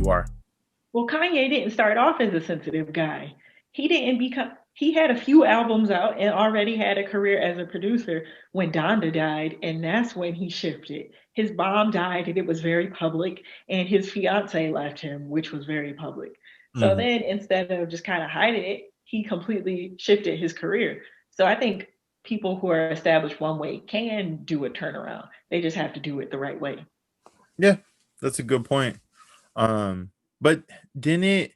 you are. Well, Kanye didn't start off as a sensitive guy. He didn't become, he had a few albums out and already had a career as a producer when Donda died, and that's when he shifted. His mom died, and it was very public, and his fiance left him, which was very public. So Mhm. then instead of just kind of hiding it, he completely shifted his career. So I think people who are established one way can do a turnaround. They just have to do it the right way. Yeah, that's a good point. Um, but didn't it,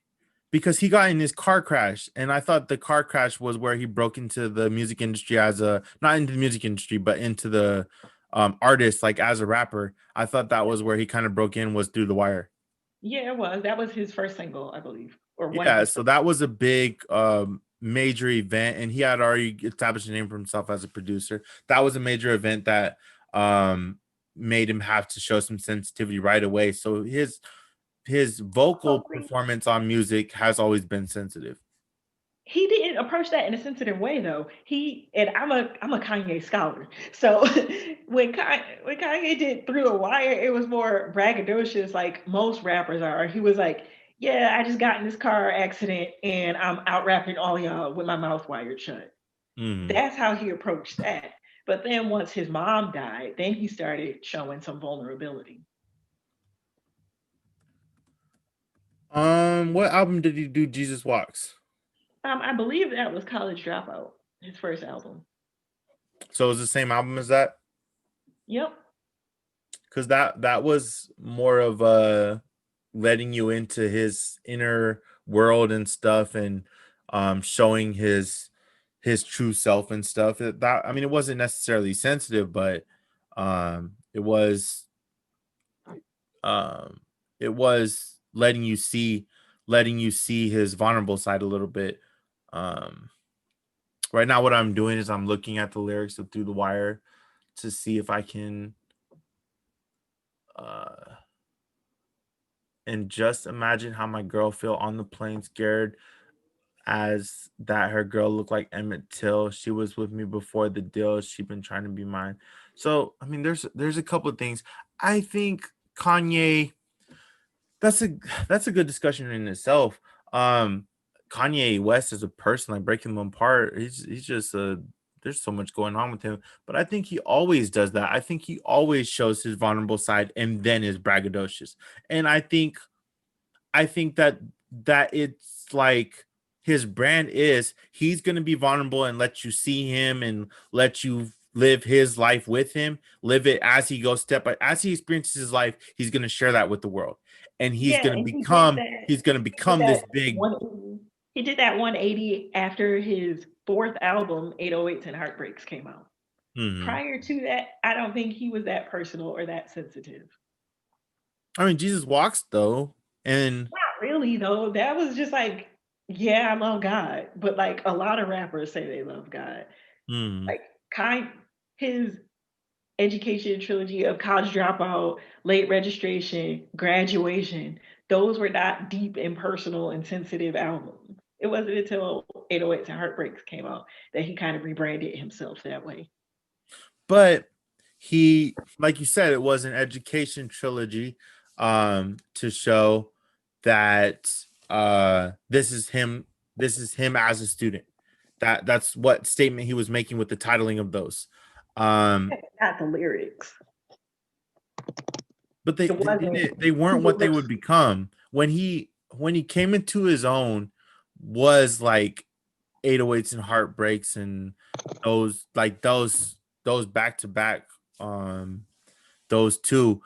because he got in his car crash, and I thought the car crash was where he broke into the music industry as a, not into the music industry, but into the artist, like as a rapper. I thought that was where he kind of broke in, was through the wire. Yeah, it was. That was his first single, I believe, or one of Yeah, his so first. that was a big major event, and he had already established a name for himself as a producer. That was a major event that um made him have to show some sensitivity right away. So his vocal Probably. performance on music has always been sensitive. He didn't approach that in a sensitive way though. He and I'm a Kanye scholar. So when Kanye did Through the Wire, it was more braggadocious like most rappers are. He was like, "Yeah, I just got in this car accident and I'm out rapping all y'all with my mouth wired shut." Mhm. That's how he approached that. But then once his mom died, then he started showing some vulnerability. What album did he do Jesus Walks? I believe that was College Dropout, his first album. So it was the same album as that? Yep. Because that was more of letting you into his inner world and stuff, and showing his true self and stuff. That, I mean, it wasn't necessarily sensitive, but it was um it was letting you see his vulnerable side a little bit. um right now what I'm doing is I'm looking at the lyrics of Through the Wire to see if I can uh and just imagine how my girl feel on the plane, scared as that her girl looked like Emmett Till. She was with me before the deal. She been trying to be mine. So I mean, there's a couple of things. I think Kanye. That's a that's a good discussion in itself. Um, Kanye West as a person, like breaking them apart, he's just a, there's so much going on with him. But I think he always does that. I think he always shows his vulnerable side and then is braggadocious. And I think that it's like his brand is, he's going to be vulnerable and let you see him and let you live his life with him, live it as he goes step by, as he experiences his life, he's going to share that with the world, and Yeah, and he's going to he did become that this big. 180. He did that 180 after his fourth album, 808s and Heartbreaks, came out. Mhm. Prior to that, I don't think he was that personal or that sensitive. I mean, Jesus Walks though, and Not really though. That was just like, yeah, I love God, but like a lot of rappers say they love God. mhm. Like kind his education trilogy of College Dropout, Late Registration, Graduation, those were not deep and personal and sensitive albums. It wasn't until 808s and Heartbreaks came out that he kind of rebranded himself that way. But he, like you said, it was an education trilogy, to show that this is him as a student. That's what statement he was making with the titling of those. um Not the lyrics. but they It they wasn't didn't, they weren't super what they lip. would become when he came into his own, was like 808s and Heartbreaks, and those back to back, um those two.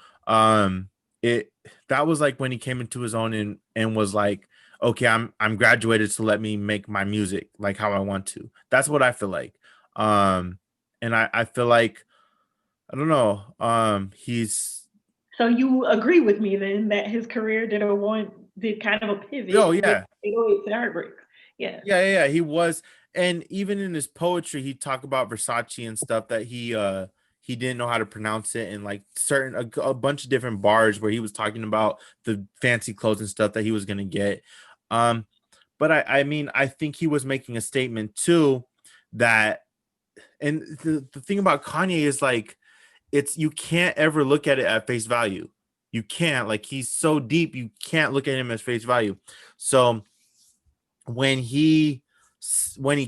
It That was like when he came into his own, and was like, okay, I'm graduated, so let me make my music like how I want to. That's what I feel like. And I feel like, I don't know, he's, So you agree with me then that his career did kind of a oh pivot with yeah. 808s and Heartbreaks. Yeah. Yeah, he was. And even in his poetry, he talked about Versace and stuff, that he didn't know how to pronounce it, and like a bunch of different bars where he was talking about the fancy clothes and stuff that he was gonna get. Um, but I mean, I think he was making a statement too, that, and the thing about Kanye is like, it's, you can't ever look at it at face value. You can't, like, he's so deep, you can't look at him as face value. So when he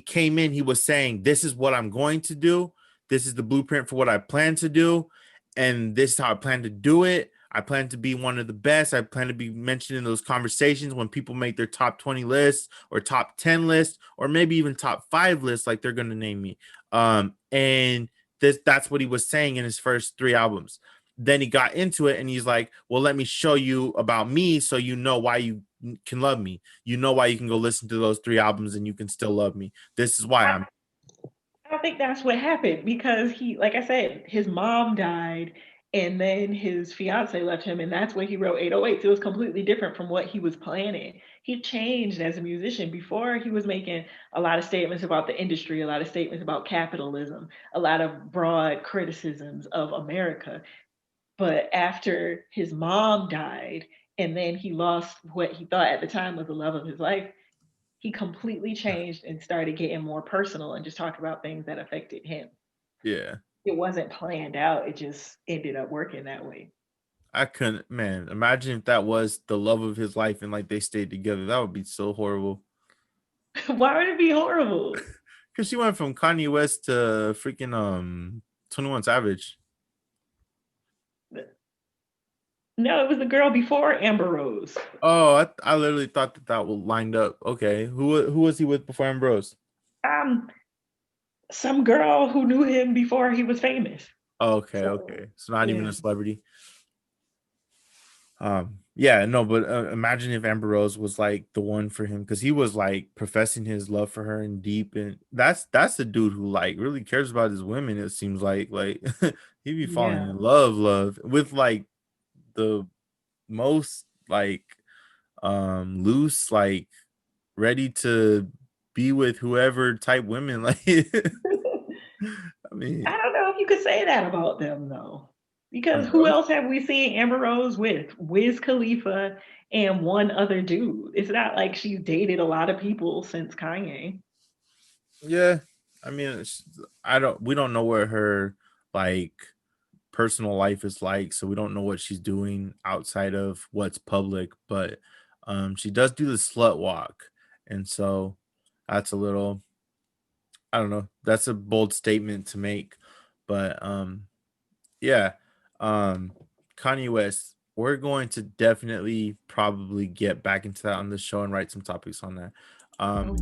came in, he was saying, "This is what I'm going to do. This is the blueprint for what I plan to do, and this is how I plan to do it. I plan to be one of the best. I plan to be mentioned in those conversations when people make their top 20 lists or top 10 lists or maybe even top 5 lists, like they're going to name me." And that's what he was saying in his first 3 albums. Then he got into it and he's like, "Well, let me show you about me so you know why you can love me. You know why you can go listen to those 3 albums and you can still love me. This is why I'm." I think that's what happened because he, like I said, his mom died and then his fiance left him, and that's when he wrote 808s. It was completely different from what he was planning. He changed as a musician. Before, he was making a lot of statements about the industry, a lot of statements about capitalism, a lot of broad criticisms of America. But after his mom died, and then he lost what he thought at the time was the love of his life, he completely changed and started getting more personal and just talking about things that affected him. Yeah. It wasn't planned out, it just ended up working that way. I couldn't, man. Imagine if that was the love of his life and like they stayed together. That would be so horrible. Why would it be horrible? Cause she went from Kanye West to freaking 21 Savage. No, it was the girl before Amber Rose. Oh, I literally thought that was lined up. Okay, who was he with before Ambrose? Um, some girl who knew him before he was famous. Oh, okay, So okay. So not even yeah, a celebrity. Yeah, no, but imagine if Amber Rose was like the one for him because he was like professing his love for her and deep, and that's the dude who like really cares about his women. It seems like he be falling yeah. in love with like the most like loose, like ready to be with whoever type women. Like, I mean, I don't know if you could say that about them though, because Amber who Rose. else have we seen Amber Rose with? Wiz Khalifa and one other dude. It's not like she's dated a lot of people since Kanye. Yeah, I mean, we don't know what her like personal life is like, so we don't know what she's doing outside of what's public, but she does do the slut walk, and so that's a little, I don't know, that's a bold statement to make, but yeah, um Kanye West, we're going to definitely probably get back into that on the show and write some topics on that. Oh,